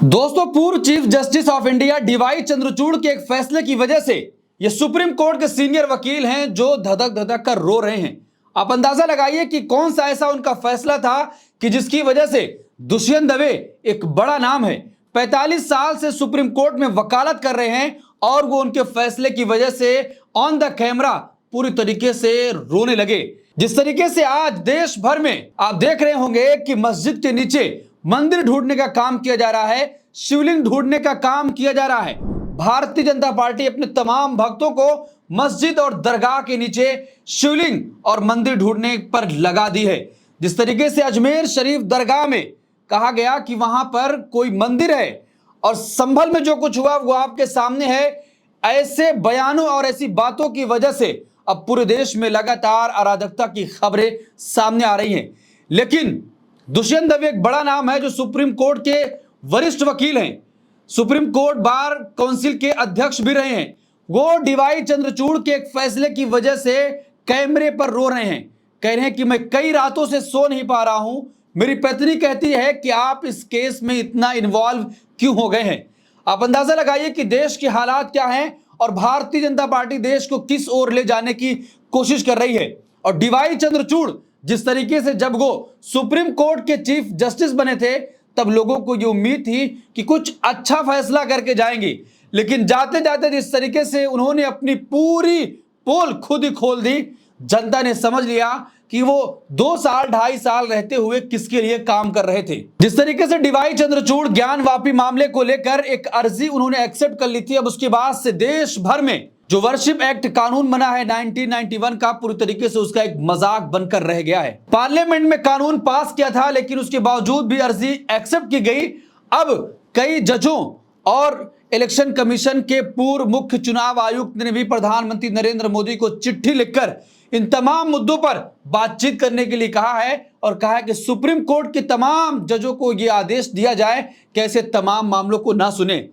दोस्तों, पूर्व chief justice of India DY Chandrachud के एक फैसले की वजह से ये सुप्रीम कोर्ट के सीनियर वकील हैं जो धधक धधक कर रो रहे हैं। आप अंदाजा लगाइए कि कौन सा ऐसा उनका फैसला था कि जिसकी वजह से दुष्यंत दवे, एक बड़ा नाम है, 45 साल से सुप्रीम कोर्ट में वकालत कर रहे हैं और वो उनके फैसले की वजह से ऑन द कैमरा पूरी तरीके से रोने लगे। जिस तरीके से आज देश भर में आप देख रहे होंगे कि मस्जिद के नीचे मंदिर ढूंढने का काम किया जा रहा है, शिवलिंग ढूंढने का काम किया जा रहा है। भारतीय जनता पार्टी अपने तमाम भक्तों को मस्जिद और दरगाह के नीचे शिवलिंग और मंदिर ढूंढने पर लगा दी है। जिस तरीके से अजमेर शरीफ दरगाह में कहा गया कि वहां पर कोई मंदिर है और संभल में जो कुछ हुआ वो आपके सामने है। ऐसे बयानों और ऐसी बातों की वजह से अब पूरे देश में लगातार अराजकता की खबरें सामने आ रही हैं। लेकिन दुष्यंत दवे एक बड़ा नाम है जो सुप्रीम कोर्ट के वरिष्ठ वकील हैं, सुप्रीम कोर्ट बार काउंसिल के अध्यक्ष भी रहे हैं। वो डीवाई चंद्रचूड़ के एक फैसले की वजह से कैमरे पर रो रहे हैं, कह रहे हैं कि मैं कई रातों से सो नहीं पा रहा हूं। मेरी पत्नी कहती है कि आप इस केस में इतना इन्वॉल्व क्यों हो गए हैं। आप अंदाजा लगाइए कि देश के हालात क्या हैं और भारतीय जनता पार्टी देश को किस ओर ले जाने की कोशिश कर रही है। और डीवाई चंद्रचूड़ जिस तरीके से जब वो सुप्रीम कोर्ट के चीफ जस्टिस बने थे तब लोगों को ये उम्मीद थी कि कुछ अच्छा फैसला करके जाएंगे, लेकिन जाते जाते जिस तरीके से उन्होंने अपनी पूरी पोल खुद ही खोल दी, जनता ने समझ लिया कि वो 2 साल 2.5 साल रहते हुए किसके लिए काम कर रहे थे। जिस तरीके से डीवाई चंद्रचूड़ ज्ञान वापी मामले को लेकर एक अर्जी उन्होंने एक्सेप्ट कर ली थी, अब उसके बाद से देश भर में जो वर्शिप एक्ट कानून बना है 1991 का, पूरी तरीके से उसका एक मजाक बनकर रह गया है। पार्लियामेंट में कानून पास किया था लेकिन उसके बावजूद भी अर्जी एक्सेप्ट की गई। अब कई जजों और इलेक्शन कमीशन के पूर्व मुख्य चुनाव आयुक्त ने भी प्रधानमंत्री नरेंद्र मोदी को चिट्ठी लिखकर इन तमाम मुद्दों पर बातचीत करने के लिए कहा है और कहा है कि सुप्रीम कोर्ट के तमाम जजों को यह आदेश दिया जाए कि ऐसे तमाम मामलों को ना सुने।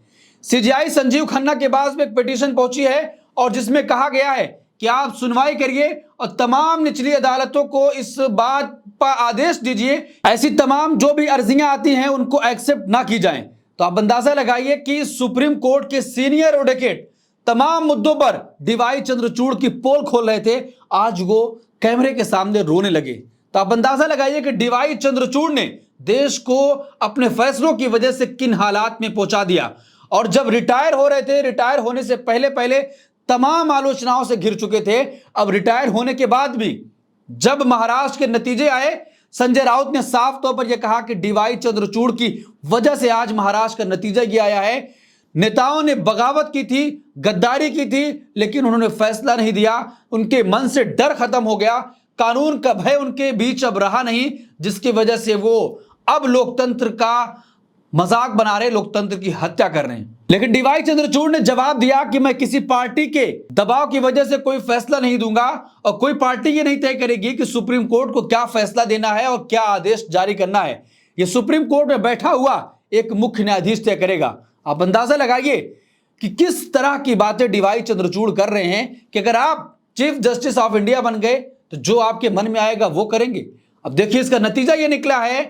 सीजेआई संजीव खन्ना के पास में एक पिटीशन पहुंची है और जिसमें कहा गया है कि आप सुनवाई करिए और तमाम निचली अदालतों को इस बात पर आदेश दीजिए ऐसी तमाम जो भी अर्जियां आती हैं उनको एक्सेप्ट ना की जाएं। तो आप अंदाजा लगाइए कि सुप्रीम कोर्ट के सीनियर एडवोकेट तमाम मुद्दों पर डीवाई चंद्रचूड़ की पोल खोल रहे थे, आज वो कैमरे के सामने रोने लगे। तो आप अंदाजा लगाइए कि डीवाई चंद्रचूड़ ने देश को अपने फैसलों की वजह से किन हालात में पहुंचा दिया। और जब रिटायर हो रहे थे, रिटायर होने से पहले पहले तमाम आलोचनाओं से घिर चुके थे, अब रिटायर होने के बाद भी जब महाराष्ट्र के नतीजे आए, संजय राउत ने साफ तौर पर यह कहा कि डीवाई चंद्रचूड़ की वजह से आज महाराष्ट्र का नतीजा ये आया है। नेताओं ने बगावत की थी, गद्दारी की थी, लेकिन उन्होंने फैसला नहीं दिया। उनके मन से डर खत्म हो गया, कानून का भय उनके बीच अब रहा नहीं, जिसकी वजह से वो अब लोकतंत्र का मजाक बना रहे, लोकतंत्र की हत्या कर रहे हैं। लेकिन डीवाई चंद्रचूड़ ने जवाब दिया कि मैं किसी पार्टी के दबाव की वजह से कोई फैसला नहीं दूंगा और कोई पार्टी ये नहीं तय करेगी कि सुप्रीम कोर्ट को क्या फैसला देना है और क्या आदेश जारी करना है। यह सुप्रीम कोर्ट में बैठा हुआ एक मुख्य न्यायाधीश तय करेगा। आप अंदाजा लगाइए कि किस तरह की बातें डीवाई चंद्रचूड़ कर रहे हैं कि अगर आप चीफ जस्टिस ऑफ इंडिया बन गए तो जो आपके मन में आएगा वो करेंगे। अब देखिए इसका नतीजा ये निकला है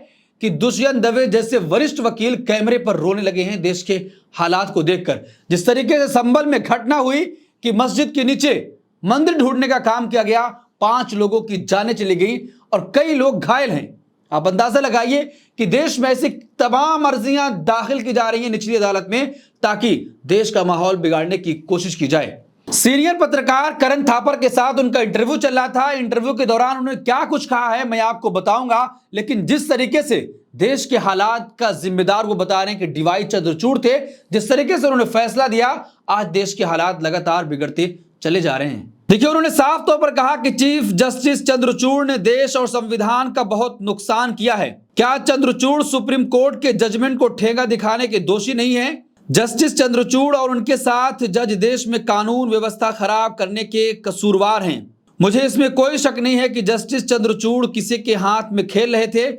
कि दुष्यंत दवे जैसे वरिष्ठ वकील कैमरे पर रोने लगे हैं देश के हालात को देखकर। जिस तरीके से संभल में घटना हुई कि मस्जिद के नीचे मंदिर ढूंढने का काम किया गया, 5 लोगों की जानें चली गई और कई लोग घायल हैं। आप अंदाजा लगाइए कि देश में ऐसी तमाम अर्जियां दाखिल की जा रही हैं निचली अदालत में ताकि देश का माहौल बिगाड़ने की कोशिश की जाए। सीनियर पत्रकार करण थापर के साथ उनका इंटरव्यू चल रहा था। इंटरव्यू के दौरान उन्होंने क्या कुछ कहा है मैं आपको बताऊंगा, लेकिन जिस तरीके से देश के हालात का जिम्मेदार वो बता रहे हैं कि डीवाई चंद्रचूड़ थे, जिस तरीके से उन्होंने फैसला दिया, आज देश के हालात लगातार बिगड़ते चले जा रहे हैं। देखिए उन्होंने साफ तौर पर कहा कि चीफ जस्टिस चंद्रचूड़ ने देश और संविधान का बहुत नुकसान किया है। क्या चंद्रचूड़ सुप्रीम कोर्ट के जजमेंट को ठेंगा दिखाने के दोषी नहीं है? जस्टिस चंद्रचूड़ और उनके साथ जज देश में कानून व्यवस्था खराब करने के कसूरवार हैं। मुझे इसमें कोई शक नहीं है कि जस्टिस चंद्रचूड़ किसी के हाथ में खेल रहे थे।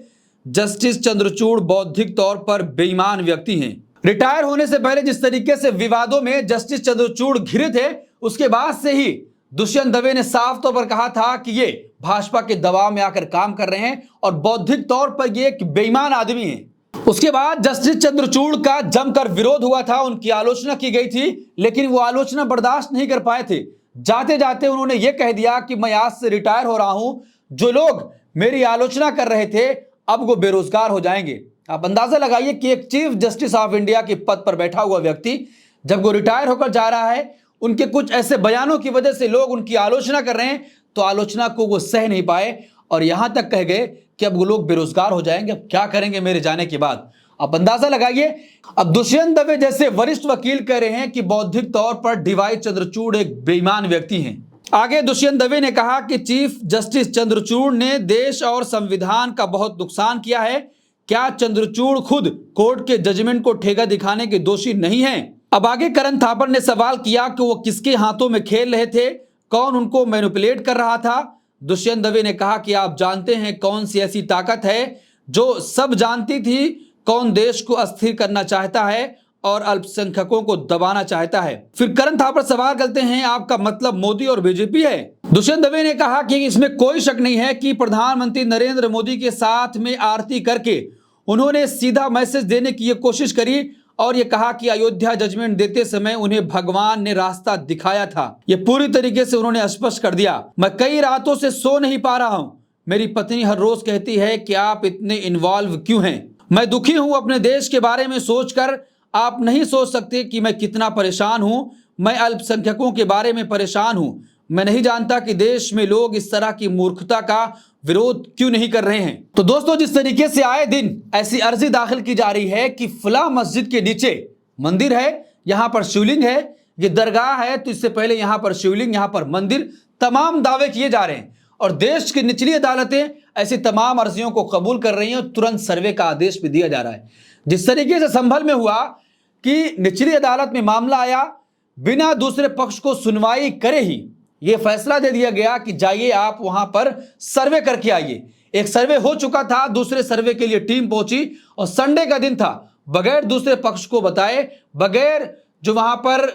जस्टिस चंद्रचूड़ बौद्धिक तौर पर बेईमान व्यक्ति हैं। रिटायर होने से पहले जिस तरीके से विवादों में जस्टिस चंद्रचूड़ घिरे थे, उसके बाद से ही दुष्यंत दवे ने साफ तौर पर कहा था कि ये भाजपा के दबाव में आकर काम कर रहे हैं और बौद्धिक तौर पर ये एक बेईमान आदमी है। उसके बाद जस्टिस चंद्रचूड़ का जमकर विरोध हुआ था, उनकी आलोचना की गई थी, लेकिन वो आलोचना बर्दाश्त नहीं कर पाए थे। जाते जाते उन्होंने ये कह दिया कि मैं आज से रिटायर हो रहा हूं, जो लोग मेरी आलोचना कर रहे थे अब वो बेरोजगार हो जाएंगे। आप अंदाजा लगाइए कि एक चीफ जस्टिस ऑफ इंडिया के पद पर बैठा हुआ व्यक्ति जब वो रिटायर होकर जा रहा है, उनके कुछ ऐसे बयानों की वजह से लोग उनकी आलोचना कर रहे हैं, तो आलोचना को वो सह नहीं पाए और यहां तक कह गए कि अब वो लोग बेरोजगार हो जाएंगे, अब क्या करेंगे मेरे जाने के बाद। आप अंदाजा लगाइए। अब दुष्यंत दवे जैसे वरिष्ठ वकील कह रहे हैं कि बौद्धिक तौर पर डीवाई चंद्रचूड़ एक बेईमान व्यक्ति हैं। आगे दुष्यंत दवे ने कहा कि चीफ जस्टिस चंद्रचूड़ ने देश और संविधान का बहुत नुकसान किया है। क्या चंद्रचूड़ खुद कोर्ट के जजमेंट को ठेका दिखाने के दोषी नहीं हैं? अब आगे करण थापर ने सवाल किया कि वो किसके हाथों में खेल रहे थे, कौन उनको मैनिपुलेट कर रहा था। दुष्यंत दवे ने कहा कि आप जानते हैं कौन सी ऐसी ताकत है जो सब जानती थी कौन देश को अस्थिर करना चाहता है और अल्पसंख्यकों को दबाना चाहता है। फिर करण थापर सवाल करते हैं, आपका मतलब मोदी और बीजेपी है? दुष्यंत दवे ने कहा कि इसमें कोई शक नहीं है कि प्रधानमंत्री नरेंद्र मोदी के साथ में आरती करके उन्होंने सीधा मैसेज देने की ये कोशिश करी और ये कहा कि अयोध्या जजमेंट देते समय उन्हें भगवान ने रास्ता दिखाया था। ये पूरी तरीके से उन्होंने स्पष्ट कर दिया। मैं कई रातों से सो नहीं पा रहा हूं। मेरी पत्नी हर रोज कहती है कि आप इतने इन्वॉल्व क्यों हैं। मैं दुखी हूं अपने देश के बारे में सोचकर। आप नहीं सोच सकते कि मैं कितना परेशान हूं। मैं अल्पसंख्यकों के बारे में परेशान हूं। मैं नहीं जानता कि देश में लोग इस तरह की मूर्खता का विरोध क्यों नहीं कर रहे हैं। तो दोस्तों, जिस तरीके से आए दिन ऐसी अर्जी दाखिल की जा रही है कि फला मस्जिद के नीचे मंदिर है, यहां पर शिवलिंग है, ये दरगाह है, तो इससे पहले यहां पर शिवलिंग, यहां पर मंदिर, तमाम दावे किए जा रहे हैं और देश की निचली अदालतें ऐसी तमाम अर्जियों को कबूल कर रही हैं और तुरंत सर्वे का आदेश भी दिया जा रहा है। जिस तरीके से संभल में हुआ कि निचली अदालत में मामला आया, बिना दूसरे पक्ष को सुनवाई करे ही यह फैसला दे दिया गया कि जाइए आप वहां पर सर्वे करके आइए। एक सर्वे हो चुका था, दूसरे सर्वे के लिए टीम पहुंची और संडे का दिन था, बगैर दूसरे पक्ष को बताए, बगैर जो वहां पर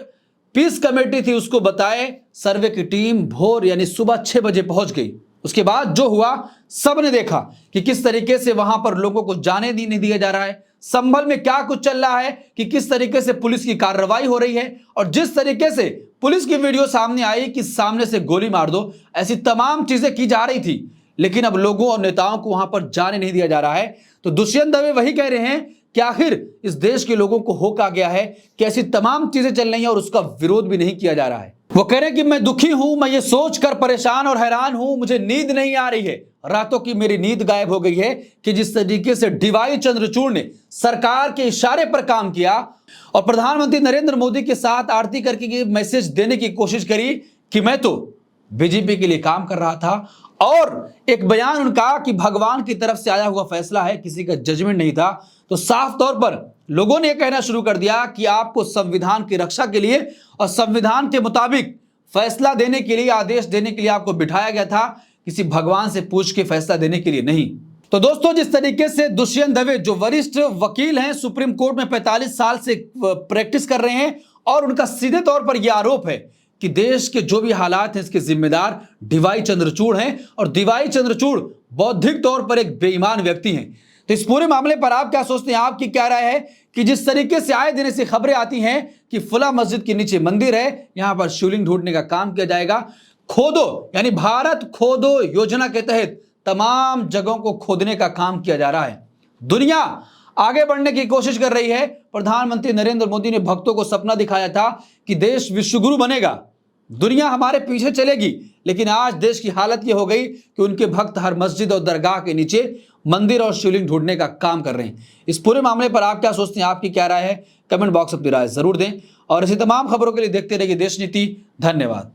पीस कमेटी थी उसको बताए, सर्वे की टीम भोर यानी सुबह 6 बजे पहुंच गई। उसके बाद जो हुआ सबने देखा कि किस तरीके से वहां पर लोगों को जाने नहीं दिया जा रहा है, संभल में क्या कुछ चल रहा है, कि किस तरीके से पुलिस की कार्रवाई हो रही है और जिस तरीके से पुलिस की वीडियो सामने आई कि सामने से गोली मार दो, ऐसी तमाम चीजें की जा रही थी। लेकिन अब लोगों और नेताओं को वहां पर जाने नहीं दिया जा रहा है। तो दुष्यंत दवे वही कह रहे हैं कि आखिर इस देश के लोगों को हो क्या गया है कि ऐसी तमाम चीजें चल रही हैं और उसका विरोध भी नहीं किया जा रहा है। वो कह रहे हैं कि मैं दुखी हूं, मैं ये सोचकर परेशान और हैरान हूं, मुझे नींद नहीं आ रही है, रातों की मेरी नींद गायब हो गई है कि जिस तरीके से डीवाई चंद्रचूड़ ने सरकार के इशारे पर काम किया और प्रधानमंत्री नरेंद्र मोदी के साथ आरती करके मैसेज देने की कोशिश करी कि मैं तो बीजेपी के लिए काम कर रहा था और एक बयान उनका कि भगवान की तरफ से आया हुआ फैसला है, किसी का जजमेंट नहीं था। तो साफ तौर पर लोगों ने कहना शुरू कर दिया कि आपको संविधान की रक्षा के लिए और संविधान के मुताबिक फैसला देने के लिए, आदेश देने के लिए आपको बिठाया गया था, किसी भगवान से पूछ के फैसला देने के लिए नहीं। तो दोस्तों, जिस तरीके से दुष्यंत दवे जो वरिष्ठ वकील हैं, सुप्रीम कोर्ट में 45 साल से प्रैक्टिस कर रहे हैं और उनका सीधे तौर पर यह आरोप है कि देश के जो भी हालात हैं इसके जिम्मेदार डीवाई चंद्रचूड़ हैं और डीवाई चंद्रचूड़ बौद्धिक तौर पर एक बेईमान व्यक्ति हैं। तो इस पूरे मामले पर आप क्या सोचते हैं, आपकी क्या राय है कि जिस तरीके से आए दिन ऐसी खबरें आती हैं कि फला मस्जिद के नीचे मंदिर है, यहां पर शिवलिंग ढूंढने का काम किया जाएगा, खोदो यानी भारत खोदो योजना के तहत तमाम जगहों को खोदने का काम किया जा रहा है। दुनिया आगे बढ़ने की कोशिश कर रही है। प्रधानमंत्री नरेंद्र मोदी ने भक्तों को सपना दिखाया था कि देश विश्वगुरु बनेगा, दुनिया हमारे पीछे चलेगी, लेकिन आज देश की हालत यह हो गई कि उनके भक्त हर मस्जिद और दरगाह के नीचे मंदिर और शिवलिंग ढूंढने का काम कर रहे हैं। इस पूरे मामले पर आप क्या सोचते हैं, आपकी क्या राय है, कमेंट बॉक्स में अपनी राय जरूर दें और ऐसी तमाम खबरों के लिए देखते रहिए देश नीति। धन्यवाद।